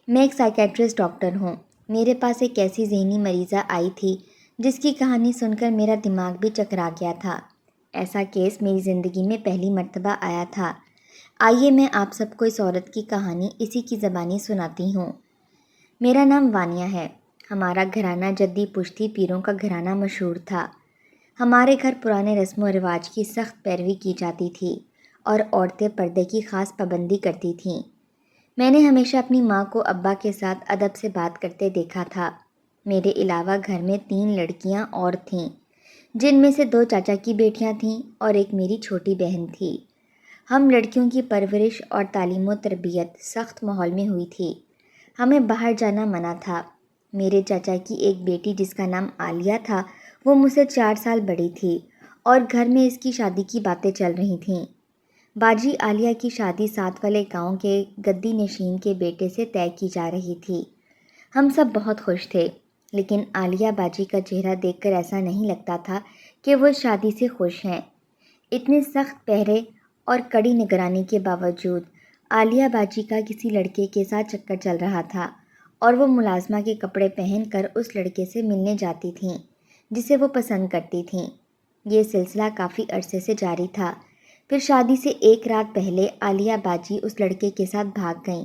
میں ایک psychiatrist doctor ہوں۔ میرے پاس ایک ایسی ذہنی مریضہ آئی تھی جس کی کہانی سن کر میرا دماغ بھی چکرا گیا تھا۔ ایسا کیس میری زندگی میں پہلی مرتبہ آیا تھا۔ آئیے میں آپ سب کو اس عورت کی کہانی اسی کی زبانی سناتی ہوں۔ میرا نام وانیہ ہے۔ ہمارا گھرانہ جدی پشتی پیروں کا گھرانہ مشہور تھا۔ ہمارے گھر پرانے رسم و رواج کی سخت پیروی کی جاتی تھی اور عورتیں پردے کی خاص پابندی کرتی تھیں۔ میں نے ہمیشہ اپنی ماں کو ابا کے ساتھ ادب سے بات کرتے دیکھا تھا۔ میرے علاوہ گھر میں 3 لڑکیاں اور تھیں، جن میں سے 2 چاچا کی بیٹیاں تھیں اور ایک میری چھوٹی بہن تھی۔ ہم لڑکیوں کی پرورش اور تعلیم و تربیت سخت ماحول میں ہوئی تھی۔ ہمیں باہر جانا منع تھا۔ میرے چاچا کی ایک بیٹی جس کا نام عالیہ تھا، وہ مجھ سے 4 سال بڑی تھی اور گھر میں اس کی شادی کی باتیں چل رہی تھیں۔ باجی عالیہ کی شادی ساتھ والے گاؤں کے گدی نشین کے بیٹے سے طے کی جا رہی تھی۔ ہم سب بہت خوش تھے، لیکن عالیہ باجی کا چہرہ دیکھ کر ایسا نہیں لگتا تھا کہ وہ اس شادی سے خوش ہیں۔ اتنے سخت پہرے اور کڑی نگرانی کے باوجود عالیہ باجی کا کسی لڑکے کے ساتھ چکر چل رہا تھا اور وہ ملازمہ کے کپڑے پہن کر اس لڑکے سے ملنے جاتی تھیں جسے وہ پسند کرتی تھیں۔ یہ سلسلہ کافی عرصے سے جاری تھا۔ پھر شادی سے 1 رات پہلے عالیہ باجی اس لڑکے کے ساتھ بھاگ گئیں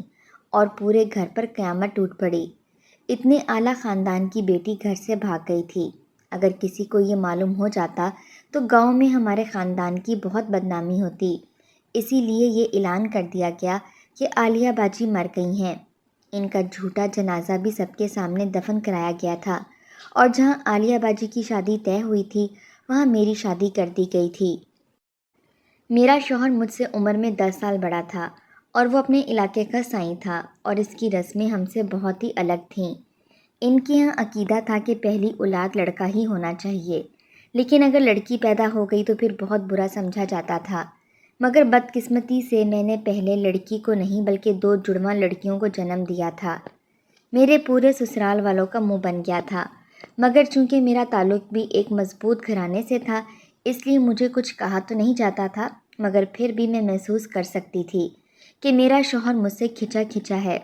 اور پورے گھر پر قیامت ٹوٹ پڑی۔ اتنے اعلیٰ خاندان کی بیٹی گھر سے بھاگ گئی تھی۔ اگر کسی کو یہ معلوم ہو جاتا تو گاؤں میں ہمارے خاندان کی بہت بدنامی ہوتی۔ اسی لیے یہ اعلان کر دیا گیا کہ عالیہ باجی مر گئی ہیں۔ ان کا جھوٹا جنازہ بھی سب کے سامنے دفن کرایا گیا تھا اور جہاں عالیہ باجی کی شادی طے ہوئی تھی وہاں میری شادی کر دی گئی تھی۔ میرا شوہر مجھ سے عمر میں 10 سال بڑا تھا اور وہ اپنے علاقے کا سائیں تھا اور اس کی رسمیں ہم سے بہت ہی الگ تھیں۔ ان کے یہاں عقیدہ تھا کہ پہلی اولاد لڑکا ہی ہونا چاہیے، لیکن اگر لڑکی پیدا ہو گئی تو پھر بہت برا سمجھا جاتا تھا۔ مگر بدقسمتی سے میں نے پہلے لڑکی کو نہیں بلکہ 2 جڑواں لڑکیوں کو جنم دیا تھا۔ میرے پورے سسرال والوں کا منہ بن گیا تھا، مگر چونکہ میرا تعلق بھی ایک مضبوط گھرانے سے تھا اس لیے مجھے کچھ کہا تو نہیں جاتا تھا، مگر پھر بھی میں محسوس کر سکتی تھی کہ میرا شوہر مجھ سے کھنچا کھنچا ہے۔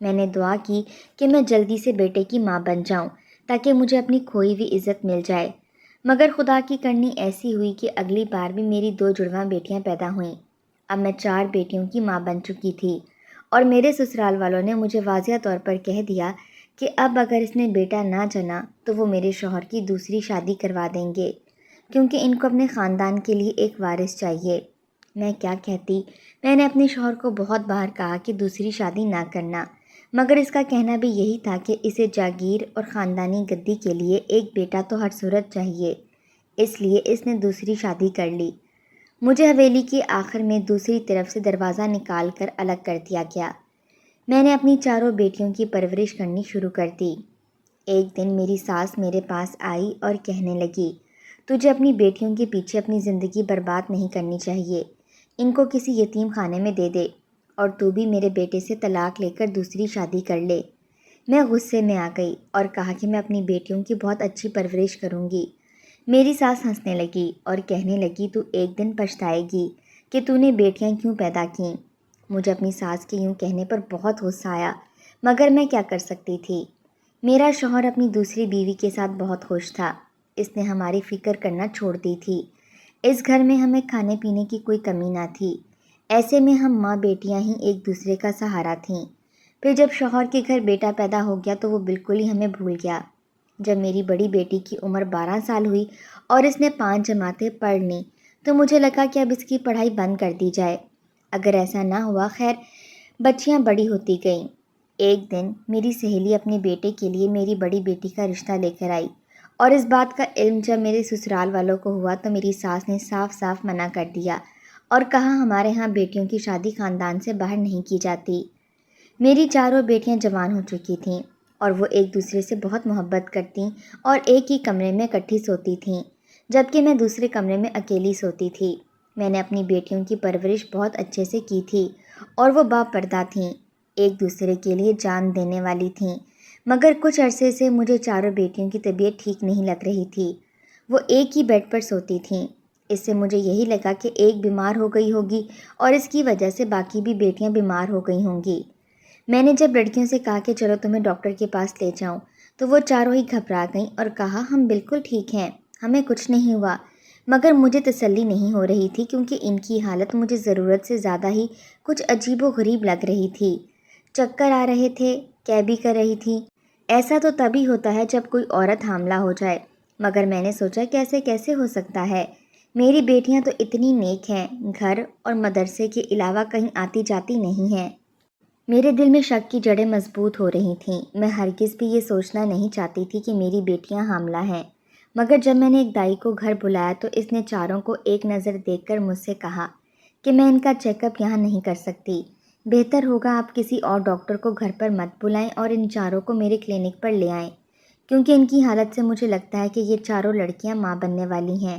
میں نے دعا کی کہ میں جلدی سے بیٹے کی ماں بن جاؤں تاکہ مجھے اپنی کھوئی ہوئی عزت مل جائے، مگر خدا کی کرنی ایسی ہوئی کہ اگلی بار بھی میری 2 جڑواں بیٹیاں پیدا ہوئیں۔ اب میں 4 بیٹیوں کی ماں بن چکی تھی اور میرے سسرال والوں نے مجھے واضح طور پر کہہ دیا کہ اب اگر اس نے بیٹا نہ جنا تو وہ میرے شوہر کی دوسری شادی کروا دیں گے، کیونکہ ان کو اپنے خاندان کے لیے ایک وارث چاہیے۔ میں کیا کہتی؟ میں نے اپنے شوہر کو بہت بار کہا کہ دوسری شادی نہ کرنا، مگر اس کا کہنا بھی یہی تھا کہ اسے جاگیر اور خاندانی گدی کے لیے ایک بیٹا تو ہر صورت چاہیے، اس لیے اس نے دوسری شادی کر لی۔ مجھے حویلی کے آخر میں دوسری طرف سے دروازہ نکال کر الگ کر دیا گیا۔ میں نے اپنی 4 بیٹیوں کی پرورش کرنی شروع کر دی۔ ایک دن میری ساس میرے پاس آئی اور کہنے لگی، تجھے اپنی بیٹیوں کے پیچھے اپنی زندگی برباد نہیں کرنی چاہیے، ان کو کسی یتیم خانے میں دے دے اور تو بھی میرے بیٹے سے طلاق لے کر دوسری شادی کر لے۔ میں غصے میں آ گئی اور کہا کہ میں اپنی بیٹیوں کی بہت اچھی پرورش کروں گی۔ میری ساس ہنسنے لگی اور کہنے لگی، تو ایک دن پچھتائے گی کہ تو نے بیٹیاں کیوں پیدا کیں۔ مجھے اپنی ساس کے یوں کہنے پر بہت غصہ آیا، مگر میں کیا کر سکتی تھی؟ میرا شوہر اپنی دوسری بیوی کے ساتھ بہت خوش تھا۔ اس نے ہماری فکر کرنا چھوڑ دی تھی۔ اس گھر میں ہمیں کھانے پینے کی کوئی کمی نہ تھی۔ ایسے میں ہم ماں بیٹیاں ہی ایک دوسرے کا سہارا تھیں۔ پھر جب شوہر کے گھر بیٹا پیدا ہو گیا تو وہ بالکل ہی ہمیں بھول گیا۔ جب میری بڑی بیٹی کی عمر 12 سال ہوئی اور اس نے 5 جماعتیں پڑھ لیں تو مجھے لگا کہ اب اس کی پڑھائی بند کر دی جائے۔ اگر ایسا نہ ہوا، خیر بچیاں بڑی ہوتی گئیں۔ ایک دن میری سہیلی اپنے بیٹے کے لیے میری بڑی بیٹی کا رشتہ لے کر آئی اور اس بات کا علم جب میرے سسرال والوں کو ہوا تو میری ساس نے صاف صاف منع کر دیا اور کہا ہمارے ہاں بیٹیوں کی شادی خاندان سے باہر نہیں کی جاتی۔ میری 4 بیٹیاں جوان ہو چکی تھیں اور وہ ایک دوسرے سے بہت محبت کرتیں اور ایک ہی کمرے میں اکٹھی سوتی تھیں، جبکہ میں دوسرے کمرے میں اکیلی سوتی تھی۔ میں نے اپنی بیٹیوں کی پرورش بہت اچھے سے کی تھی اور وہ باپردہ تھیں، ایک دوسرے کے لیے جان دینے والی تھیں، مگر کچھ عرصے سے مجھے 4 بیٹیوں کی طبیعت ٹھیک نہیں لگ رہی تھی۔ وہ ایک ہی بیڈ پر سوتی تھیں۔ اس سے مجھے یہی لگا کہ ایک بیمار ہو گئی ہوگی اور اس کی وجہ سے باقی بھی بیٹیاں بیمار ہو گئی ہوں گی۔ میں نے جب لڑکیوں سے کہا کہ چلو تمہیں ڈاکٹر کے پاس لے جاؤں تو وہ چاروں ہی گھبرا گئیں اور کہا ہم بالکل ٹھیک ہیں، ہمیں کچھ نہیں ہوا۔ مگر مجھے تسلی نہیں ہو رہی تھی کیونکہ ان کی حالت مجھے ضرورت سے زیادہ ہی کچھ عجیب و غریب لگ رہی تھی۔ چکر آ رہے تھے، کیا بھی کر رہی تھی۔ ایسا تو تبھی ہوتا ہے جب کوئی عورت حاملہ ہو جائے، مگر میں نے سوچا کہ ایسے کیسے ہو سکتا ہے؟ میری بیٹیاں تو اتنی نیک ہیں، گھر اور مدرسے کے علاوہ کہیں آتی جاتی نہیں ہیں۔ میرے دل میں شک کی جڑیں مضبوط ہو رہی تھیں۔ میں ہرگز بھی یہ سوچنا نہیں چاہتی تھی کہ میری بیٹیاں حاملہ ہیں، مگر جب میں نے ایک دائی کو گھر بلایا تو اس نے چاروں کو ایک نظر دیکھ کر مجھ سے کہا کہ میں ان کا چیک اپ یہاں نہیں کر سکتی، بہتر ہوگا آپ کسی اور ڈاکٹر کو گھر پر مت بلائیں اور ان چاروں کو میرے کلینک پر لے آئیں، کیونکہ ان کی حالت سے مجھے لگتا ہے کہ یہ چاروں لڑکیاں ماں بننے والی ہیں۔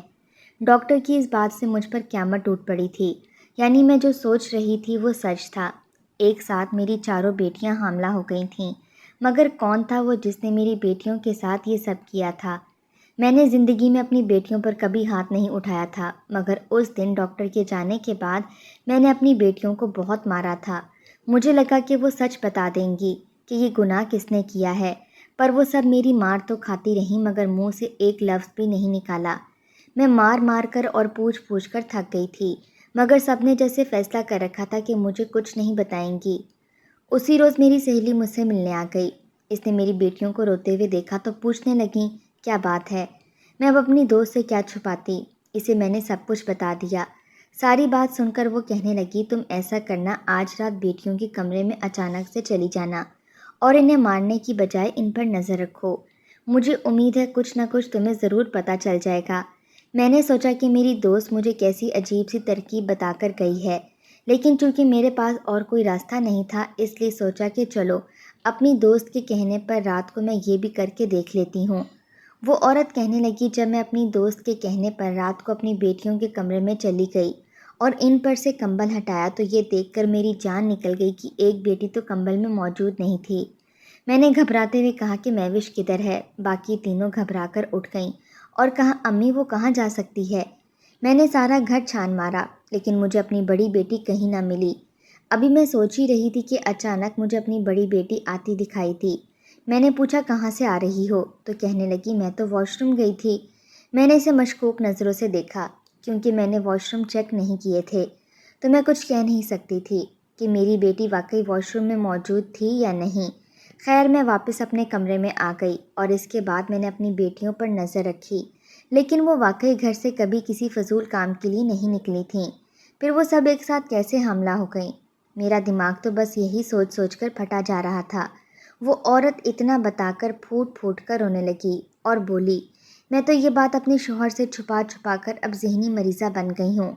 ڈاکٹر کی اس بات سے مجھ پر قیامت ٹوٹ پڑی تھی، یعنی میں جو سوچ رہی تھی وہ سچ تھا۔ ایک ساتھ میری چاروں بیٹیاں حاملہ ہو گئی تھیں، مگر کون تھا وہ جس نے میری بیٹیوں کے ساتھ یہ سب کیا تھا؟ میں نے زندگی میں اپنی بیٹیوں پر کبھی ہاتھ نہیں اٹھایا تھا، مگر اس دن ڈاکٹر کے جانے کے بعد میں نے اپنی بیٹیوں کو بہت مارا تھا۔ مجھے لگا کہ وہ سچ بتا دیں گی کہ یہ گناہ کس نے کیا ہے، پر وہ سب میری مار تو کھاتی رہیں مگر منہ سے ایک لفظ بھی نہیں نکالا۔ میں مار مار کر اور پوچھ پوچھ کر تھک گئی تھی، مگر سب نے جیسے فیصلہ کر رکھا تھا کہ مجھے کچھ نہیں بتائیں گی۔ اسی روز میری سہیلی مجھ سے ملنے آ گئی۔ اس نے میری بیٹیوں کو روتے ہوئے دیکھا تو پوچھنے لگیں کیا بات ہے؟ میں اب اپنی دوست سے کیا چھپاتی، اسے میں نے سب کچھ بتا دیا۔ ساری بات سن کر وہ کہنے لگی تم ایسا کرنا، آج رات بیٹیوں کے کمرے میں اچانک سے چلی جانا اور انہیں مارنے کی بجائے ان پر نظر رکھو۔ مجھے امید ہے کچھ نہ کچھ تمہیں ضرور پتہ چل جائے گا۔ میں نے سوچا کہ میری دوست مجھے کیسی عجیب سی ترکیب بتا کر گئی ہے، لیکن چونکہ میرے پاس اور کوئی راستہ نہیں تھا اس لیے سوچا کہ چلو اپنی دوست کے کہنے پر رات کو میں یہ بھی کر کے دیکھ لیتی ہوں۔ وہ عورت کہنے لگی جب میں اپنی دوست کے کہنے پر رات کو اپنی بیٹیوں کے کمرے میں چلی گئی اور ان پر سے کمبل ہٹایا تو یہ دیکھ کر میری جان نکل گئی کہ ایک بیٹی تو کمبل میں موجود نہیں تھی۔ میں نے گھبراتے ہوئے کہا کہ مہوش کدھر ہے؟ باقی تینوں گھبرا کر اٹھ گئیں اور کہا امی وہ کہاں جا سکتی ہے؟ میں نے سارا گھر چھان مارا لیکن مجھے اپنی بڑی بیٹی کہیں نہ ملی۔ ابھی میں سوچ ہی رہی تھی کہ اچانک مجھے اپنی بڑی بیٹی آتی دکھائی تھی۔ میں نے پوچھا کہاں سے آ رہی ہو؟ تو کہنے لگی میں تو واش روم گئی تھی۔ میں نے اسے مشکوک نظروں سے دیکھا کیونکہ میں نے واش روم چیک نہیں کیے تھے، تو میں کچھ کہہ نہیں سکتی تھی کہ میری بیٹی واقعی واش روم میں موجود تھی یا نہیں۔ خیر میں واپس اپنے کمرے میں آ گئی اور اس کے بعد میں نے اپنی بیٹیوں پر نظر رکھی، لیکن وہ واقعی گھر سے کبھی کسی فضول کام کے لیے نہیں نکلی تھیں۔ پھر وہ سب ایک ساتھ کیسے حاملہ ہو گئیں؟ میرا دماغ تو بس یہی سوچ سوچ کر پھٹا جا رہا تھا۔ وہ عورت اتنا بتا کر پھوٹ پھوٹ کر رونے لگی اور بولی میں تو یہ بات اپنے شوہر سے چھپا چھپا کر اب ذہنی مریضہ بن گئی ہوں۔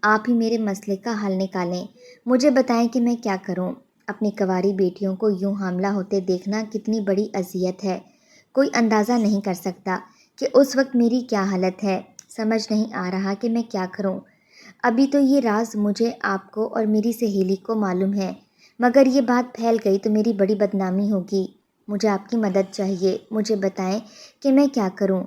آپ ہی میرے مسئلے کا حل نکالیں، مجھے بتائیں کہ میں کیا کروں۔ اپنی کنواری بیٹیوں کو یوں حاملہ ہوتے دیکھنا کتنی بڑی اذیت ہے، کوئی اندازہ نہیں کر سکتا کہ اس وقت میری کیا حالت ہے۔ سمجھ نہیں آ رہا کہ میں کیا کروں۔ ابھی تو یہ راز مجھے، آپ کو اور میری سہیلی کو معلوم ہے، مگر یہ بات پھیل گئی تو میری بڑی بدنامی ہوگی۔ مجھے آپ کی مدد چاہیے، مجھے بتائیں کہ میں کیا کروں۔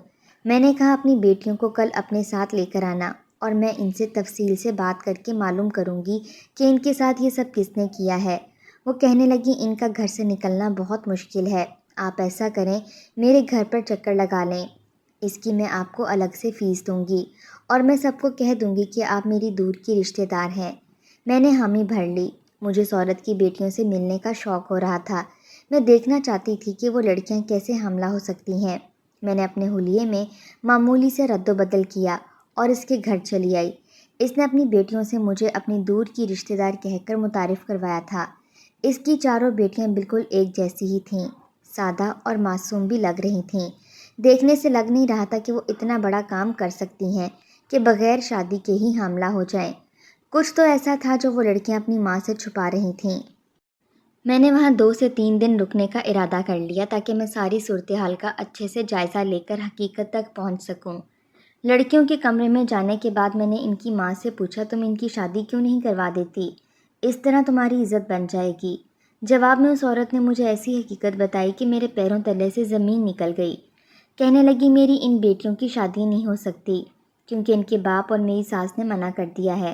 میں نے کہا اپنی بیٹیوں کو کل اپنے ساتھ لے کر آنا اور میں ان سے تفصیل سے بات کر کے معلوم کروں گی کہ ان کے ساتھ یہ سب کس نے کیا ہے۔ وہ کہنے لگی ان کا گھر سے نکلنا بہت مشکل ہے، آپ ایسا کریں میرے گھر پر چکر لگا لیں، اس کی میں آپ کو الگ سے فیس دوں گی اور میں سب کو کہہ دوں گی کہ آپ میری دور کی رشتہ دار ہیں۔ میں نے حامی بھر لی۔ مجھے اس عورت کی بیٹیوں سے ملنے کا شوق ہو رہا تھا۔ میں دیکھنا چاہتی تھی کہ وہ لڑکیاں کیسے حاملہ ہو سکتی ہیں۔ میں نے اپنے حلیے میں معمولی سے رد و بدل کیا اور اس کے گھر چلی آئی۔ اس نے اپنی بیٹیوں سے مجھے اپنی دور کی رشتہ دار کہہ کر متعارف کروایا تھا۔ اس کی چاروں بیٹیاں بالکل ایک جیسی ہی تھیں، سادہ اور معصوم بھی لگ رہی تھیں۔ دیکھنے سے لگ نہیں رہا تھا کہ وہ اتنا بڑا کام کر سکتی ہیں کہ بغیر شادی کے ہی حاملہ ہو جائیں۔ کچھ تو ایسا تھا جو وہ لڑکیاں اپنی ماں سے چھپا رہی تھیں۔ میں نے وہاں 2 سے 3 دن رکنے کا ارادہ کر لیا تاکہ میں ساری صورتحال کا اچھے سے جائزہ لے کر حقیقت تک پہنچ سکوں۔ لڑکیوں کے کمرے میں جانے کے بعد میں نے ان کی ماں سے پوچھا تم ان کی شادی کیوں نہیں کروا دیتی؟ اس طرح تمہاری عزت بن جائے گی۔ جواب میں اس عورت نے مجھے ایسی حقیقت بتائی کہ میرے پیروں تلے سے زمین نکل گئی۔ کہنے لگی میری ان بیٹیوں کی شادی نہیں ہو سکتی کیونکہ ان کے باپ اور میری ساس نے منع کر دیا ہے۔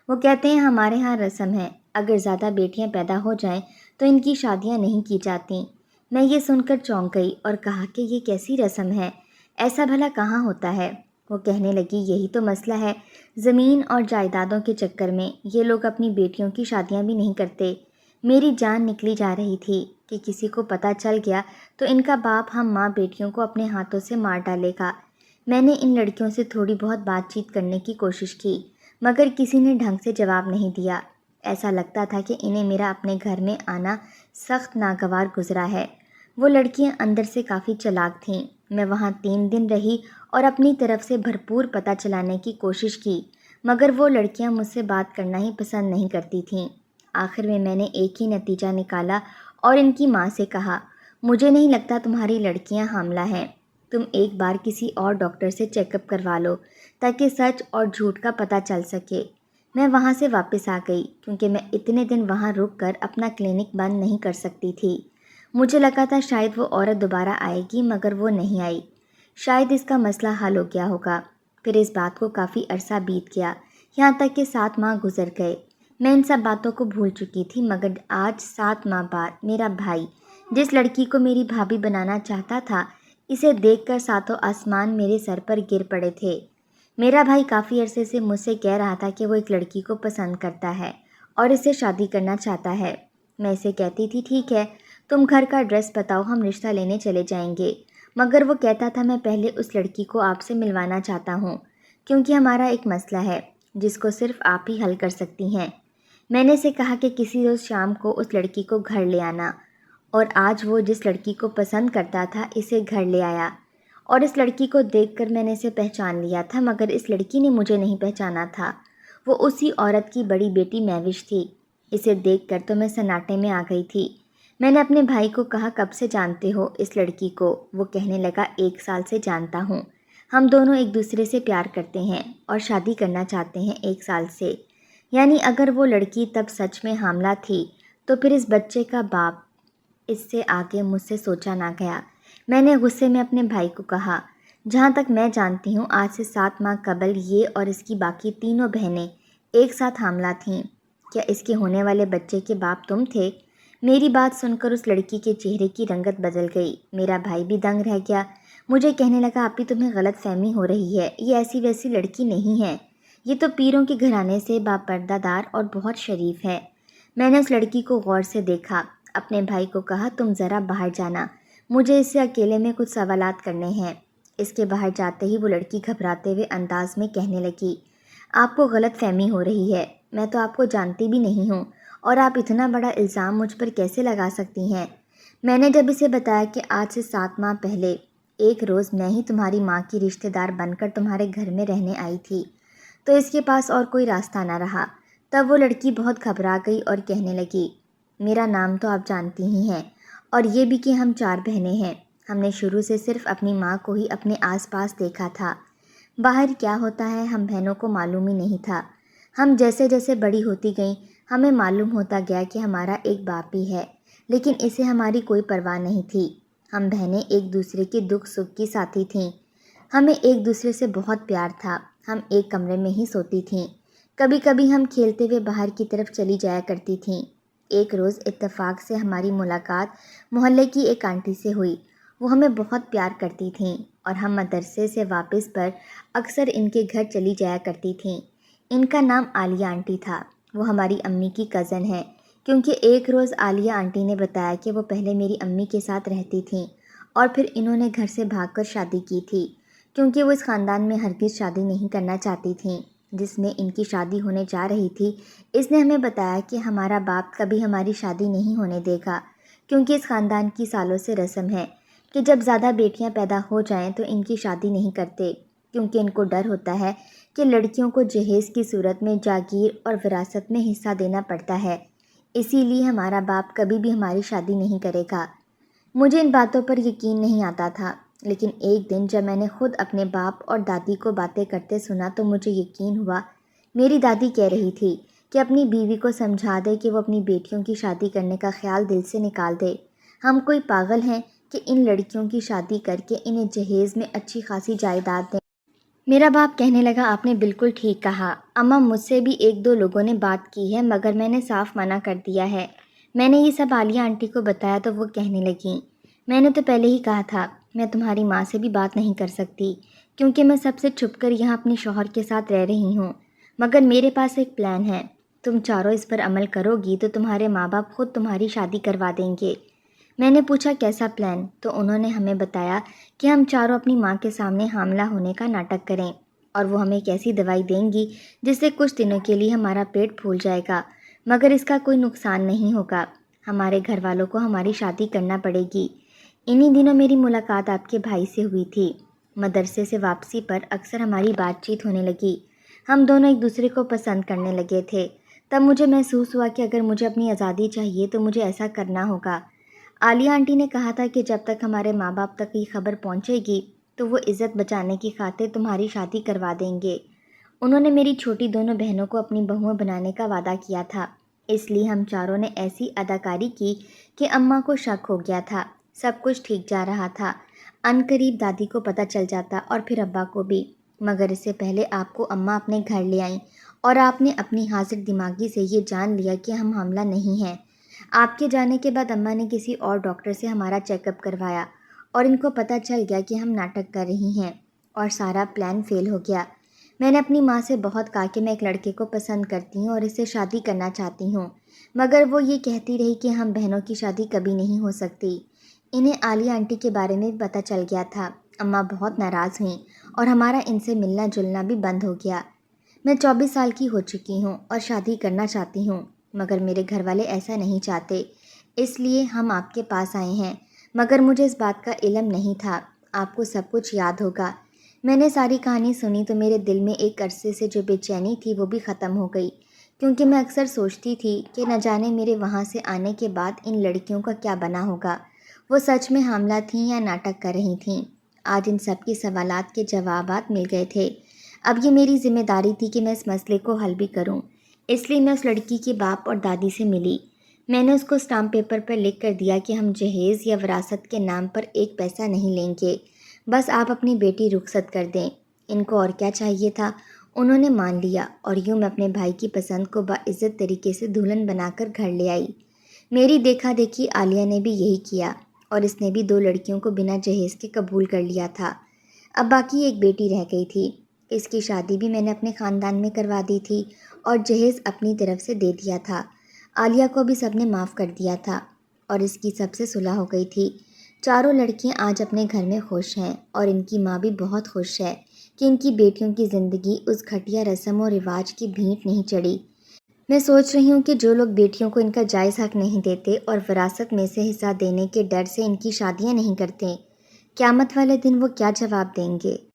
وہ کہتے ہیں ہمارے ہاں رسم ہے، اگر زیادہ بیٹیاں پیدا ہو جائیں تو ان کی شادیاں نہیں کی جاتیں۔ میں یہ سن کر چونک گئی اور کہا کہ یہ کیسی رسم ہے، ایسا بھلا کہاں ہوتا ہے؟ وہ کہنے لگی یہی تو مسئلہ ہے، زمین اور جائیدادوں کے چکر میں یہ لوگ اپنی بیٹیوں کی شادیاں بھی نہیں کرتے۔ میری جان نکلی جا رہی تھی کہ کسی کو پتہ چل گیا تو ان کا باپ ہم ماں بیٹیوں کو اپنے ہاتھوں سے مار ڈالے گا۔ میں نے ان لڑکیوں سے تھوڑی بہت بات چیت کرنے کی کوشش کی مگر کسی نے ڈھنگ سے جواب نہیں دیا۔ ایسا لگتا تھا کہ انہیں میرا اپنے گھر میں آنا سخت ناگوار گزرا ہے۔ وہ لڑکیاں اندر سے کافی چالاک تھیں۔ میں وہاں 3 دن رہی اور اپنی طرف سے بھرپور پتہ چلانے کی کوشش کی مگر وہ لڑکیاں مجھ سے بات کرنا ہی پسند نہیں کرتی تھیں۔ آخر میں نے ایک ہی نتیجہ نکالا اور ان کی ماں سے کہا، مجھے نہیں لگتا تمہاری لڑکیاں حاملہ ہیں، تم ایک بار کسی اور ڈاکٹر سے چیک اپ کروا لو تاکہ سچ اور جھوٹ کا پتہ چل سکے۔ میں وہاں سے واپس آ گئی کیونکہ میں اتنے دن وہاں رک کر اپنا کلینک بند نہیں کر سکتی تھی۔ مجھے لگا تھا شاید وہ عورت دوبارہ آئے گی مگر وہ نہیں آئی، شاید اس کا مسئلہ حل ہو گیا ہوگا۔ پھر اس بات کو کافی عرصہ بیت گیا، یہاں تک کہ 7 ماہ گزر گئے۔ میں ان سب باتوں کو بھول چکی تھی مگر آج 7 ماہ بعد میرا بھائی جس لڑکی کو میری بھابھی بنانا چاہتا تھا، اسے دیکھ کر ساتوں آسمان میرے سر پر گر پڑے تھے۔ میرا بھائی کافی عرصے سے مجھ سے کہہ رہا تھا کہ وہ ایک لڑکی کو پسند کرتا ہے اور اس سے شادی کرنا چاہتا ہے۔ میں اسے کہتی تھی ٹھیک ہے، تم گھر کا ایڈریس بتاؤ، ہم رشتہ لینے چلے جائیں گے، مگر وہ کہتا تھا میں پہلے اس لڑکی کو آپ سے ملوانا چاہتا ہوں کیونکہ ہمارا ایک مسئلہ ہے جس کو صرف آپ ہی حل کر سکتی ہیں۔ میں نے اسے کہا کہ کسی روز شام کو اس لڑکی کو گھر لے آنا، اور آج وہ جس لڑکی کو پسند کرتا تھا اسے گھر لے آیا، اور اس لڑکی کو دیکھ کر میں نے اسے پہچان لیا تھا مگر اس لڑکی نے مجھے نہیں پہچانا تھا۔ وہ اسی عورت کی بڑی بیٹی مہوش تھی۔ اسے دیکھ کر تو میں سناٹے میں آ گئی تھی۔ میں نے اپنے بھائی کو کہا کب سے جانتے ہو اس لڑکی کو؟ وہ کہنے لگا 1 سال سے جانتا ہوں، ہم دونوں ایک دوسرے سے پیار کرتے ہیں اور شادی کرنا چاہتے ہیں 1 سال سے۔ یعنی اگر وہ لڑکی تب سچ میں حاملہ تھی تو پھر اس بچے کا باپ، اس سے آگے مجھ سے سوچا نہ گیا۔ میں نے غصے میں اپنے بھائی کو کہا، جہاں تک میں جانتی ہوں آج سے 7 ماہ قبل یہ اور اس کی باقی تینوں بہنیں ایک ساتھ حاملہ تھیں، کیا اس کے ہونے والے بچے کے باپ تم تھے؟ میری بات سن کر اس لڑکی کے چہرے کی رنگت بدل گئی۔ میرا بھائی بھی دنگ رہ گیا، مجھے کہنے لگا آپی تمہیں غلط فہمی ہو رہی ہے، یہ ایسی ویسی لڑکی نہیں ہے، یہ تو پیروں کے گھرانے سے باپردہ دار اور بہت شریف ہے۔ میں نے اس لڑکی کو غور سے دیکھا، اپنے بھائی کو کہا تم ذرا باہر جانا، مجھے اس سے اکیلے میں کچھ سوالات کرنے ہیں۔ اس کے باہر جاتے ہی وہ لڑکی گھبراتے ہوئے انداز میں کہنے لگی، آپ کو غلط فہمی ہو رہی ہے، میں تو آپ کو جانتی بھی نہیں ہوں اور آپ اتنا بڑا الزام مجھ پر کیسے لگا سکتی ہیں؟ میں نے جب اسے بتایا کہ آج سے 7 ماہ پہلے ایک روز میں ہی تمہاری ماں کی رشتہ دار بن کر تمہارے گھر میں رہنے آئی تھی تو اس کے پاس اور کوئی راستہ نہ رہا۔ تب وہ لڑکی بہت گھبرا گئی اور کہنے لگی، میرا نام تو آپ جانتی ہی ہیں اور یہ بھی کہ ہم 4 بہنیں ہیں، ہم نے شروع سے صرف اپنی ماں کو ہی اپنے آس پاس دیکھا تھا، باہر کیا ہوتا ہے ہم بہنوں کو معلوم ہی نہیں تھا۔ ہم جیسے جیسے بڑی ہوتی گئیں ہمیں معلوم ہوتا گیا کہ ہمارا ایک باپ ہی ہے، لیکن اسے ہماری کوئی پرواہ نہیں تھی۔ ہم بہنیں ایک دوسرے کے دکھ سکھ کی ساتھی تھیں، ہمیں ایک دوسرے سے بہت پیار تھا، ہم ایک کمرے میں ہی سوتی تھیں، کبھی کبھی ہم کھیلتے ہوئے باہر کی طرف چلی جایا کرتی تھیں۔ ایک روز اتفاق سے ہماری ملاقات محلے کی ایک آنٹی سے ہوئی، وہ ہمیں بہت پیار کرتی تھیں اور ہم مدرسے سے واپس پر اکثر ان کے گھر چلی جایا کرتی تھیں۔ ان کا نام عالیہ آنٹی تھا، وہ ہماری امی کی کزن ہے، کیونکہ ایک روز عالیہ آنٹی نے بتایا کہ وہ پہلے میری امی کے ساتھ رہتی تھیں اور پھر انہوں نے گھر سے بھاگ کر شادی کی تھی، کیونکہ وہ اس خاندان میں ہرگز شادی نہیں کرنا چاہتی تھیں جس میں ان کی شادی ہونے جا رہی تھی۔ اس نے ہمیں بتایا کہ ہمارا باپ کبھی ہماری شادی نہیں ہونے دے گا، کیونکہ اس خاندان کی سالوں سے رسم ہے کہ جب زیادہ بیٹیاں پیدا ہو جائیں تو ان کی شادی نہیں کرتے، کیونکہ ان کو ڈر ہوتا ہے کہ لڑکیوں کو جہیز کی صورت میں جاگیر اور وراثت میں حصہ دینا پڑتا ہے، اسی لیے ہمارا باپ کبھی بھی ہماری شادی نہیں کرے گا۔ مجھے ان باتوں پر یقین نہیں آتا تھا، لیکن ایک دن جب میں نے خود اپنے باپ اور دادی کو باتیں کرتے سنا تو مجھے یقین ہوا۔ میری دادی کہہ رہی تھی کہ اپنی بیوی کو سمجھا دے کہ وہ اپنی بیٹیوں کی شادی کرنے کا خیال دل سے نکال دے، ہم کوئی پاگل ہیں کہ ان لڑکیوں کی شادی کر کے انہیں جہیز میں اچھی خاصی جائیداد دیں۔ میرا باپ کہنے لگا آپ نے بالکل ٹھیک کہا، اماں مجھ سے بھی 1-2 لوگوں نے بات کی ہے مگر میں نے صاف منع کر دیا ہے، میں نے یہ سب عالیہ آنٹی کو بتایا تو وہ کہنے لگیں، میں نے تو پہلے ہی کہا تھا میں تمہاری ماں سے بھی بات نہیں کر سکتی، کیونکہ میں سب سے چھپ کر یہاں اپنے شوہر کے ساتھ رہ رہی ہوں، مگر میرے پاس ایک پلان ہے، تم چاروں اس پر عمل کرو گی تو تمہارے ماں باپ خود تمہاری شادی کروا دیں گے۔ میں نے پوچھا کیسا پلان؟ تو انہوں نے ہمیں بتایا کہ ہم چاروں اپنی ماں کے سامنے حاملہ ہونے کا ناٹک کریں اور وہ ہمیں ایک ایسی دوائی دیں گی جس سے کچھ دنوں کے لیے ہمارا پیٹ پھول جائے گا، مگر اس کا کوئی نقصان نہیں ہوگا، ہمارے گھر والوں کو ہماری شادی کرنا پڑے گی۔ انہی دنوں میری ملاقات آپ کے بھائی سے ہوئی تھی۔ مدرسے سے واپسی پر اکثر ہماری بات چیت ہونے لگی، ہم دونوں ایک دوسرے کو پسند کرنے لگے تھے۔ تب مجھے محسوس ہوا کہ اگر مجھے اپنی آزادی چاہیے تو مجھے ایسا کرنا ہوگا۔ عالیہ آنٹی نے کہا تھا کہ جب تک ہمارے ماں باپ تک یہ خبر پہنچے گی تو وہ عزت بچانے کی خاطر تمہاری شادی کروا دیں گے۔ انہوں نے میری چھوٹی دونوں بہنوں کو اپنی بہویں بنانے کا وعدہ کیا تھا، اس لیے ہم چاروں نے ایسی اداکاری کی کہ اماں کو شک ہو گیا تھا، سب کچھ ٹھیک جا رہا تھا۔ عنقریب دادی کو پتہ چل جاتا اور پھر ابا کو بھی، مگر اس سے پہلے آپ کو اماں اپنے گھر لے آئیں اور آپ نے اپنی حاضر دماغی سے یہ جان لیا کہ ہم حاملہ نہیں ہیں۔ آپ کے جانے کے بعد اماں نے کسی اور ڈاکٹر سے ہمارا چیک اپ کروایا اور ان کو پتہ چل گیا کہ ہم ناٹک کر رہی ہیں اور سارا پلان فیل ہو گیا۔ میں نے اپنی ماں سے بہت کہا کہ میں ایک لڑکے کو پسند کرتی ہوں اور اس سے شادی کرنا چاہتی ہوں، مگر وہ یہ کہتی رہی کہ ہم بہنوں کی شادی کبھی نہیں ہو سکتی۔ انہیں عالیہ آنٹی کے بارے میں بھی پتہ چل گیا تھا، اماں بہت ناراض ہوئیں اور ہمارا ان سے ملنا جلنا بھی بند ہو گیا۔ میں 24 سال کی ہو چکی ہوں اور شادی کرنا چاہتی ہوں، مگر میرے گھر والے ایسا نہیں چاہتے، اس لیے ہم آپ کے پاس آئے ہیں، مگر مجھے اس بات کا علم نہیں تھا، آپ کو سب کچھ یاد ہوگا۔ میں نے ساری کہانی سنی تو میرے دل میں ایک عرصے سے جو بے چینی تھی وہ بھی ختم ہو گئی، کیونکہ میں اکثر سوچتی تھی کہ نہ جانے میرے وہاں سے آنے کے بعد ان لڑکیوں کا کیا بنا ہوگا، وہ سچ میں حاملہ تھیں یا ناٹک کر رہی تھیں۔ آج ان سب کی سوالات کے جوابات مل گئے تھے۔ اب یہ میری ذمہ داری تھی کہ میں اس مسئلے کو حل بھی کروں، اس لیے میں اس لڑکی کے باپ اور دادی سے ملی۔ میں نے اس کو اسٹامپ پیپر پر لکھ کر دیا کہ ہم جہیز یا وراثت کے نام پر ایک پیسہ نہیں لیں گے، بس آپ اپنی بیٹی رخصت کر دیں۔ ان کو اور کیا چاہیے تھا، انہوں نے مان لیا اور یوں میں اپنے بھائی کی پسند کو باعزت طریقے سے دلہن بنا کر گھر لے آئی۔ میری دیکھا دیکھی عالیہ نے بھی یہی کیا اور اس نے بھی 2 لڑکیوں کو بنا جہیز کے قبول کر لیا تھا۔ اب باقی ایک بیٹی رہ گئی تھی، اس کی شادی بھی میں نے اپنے خاندان میں کروا دی تھی اور جہیز اپنی طرف سے دے دیا تھا۔ عالیہ کو بھی سب نے معاف کر دیا تھا اور اس کی سب سے صلح ہو گئی تھی۔ چاروں لڑکیاں آج اپنے گھر میں خوش ہیں اور ان کی ماں بھی بہت خوش ہے کہ ان کی بیٹیوں کی زندگی اس گھٹیا رسم و رواج کی بھینٹ نہیں چڑھی۔ میں سوچ رہی ہوں کہ جو لوگ بیٹیوں کو ان کا جائز حق نہیں دیتے اور وراثت میں سے حصہ دینے کے ڈر سے ان کی شادیاں نہیں کرتے، قیامت والے دن وہ کیا جواب دیں گے؟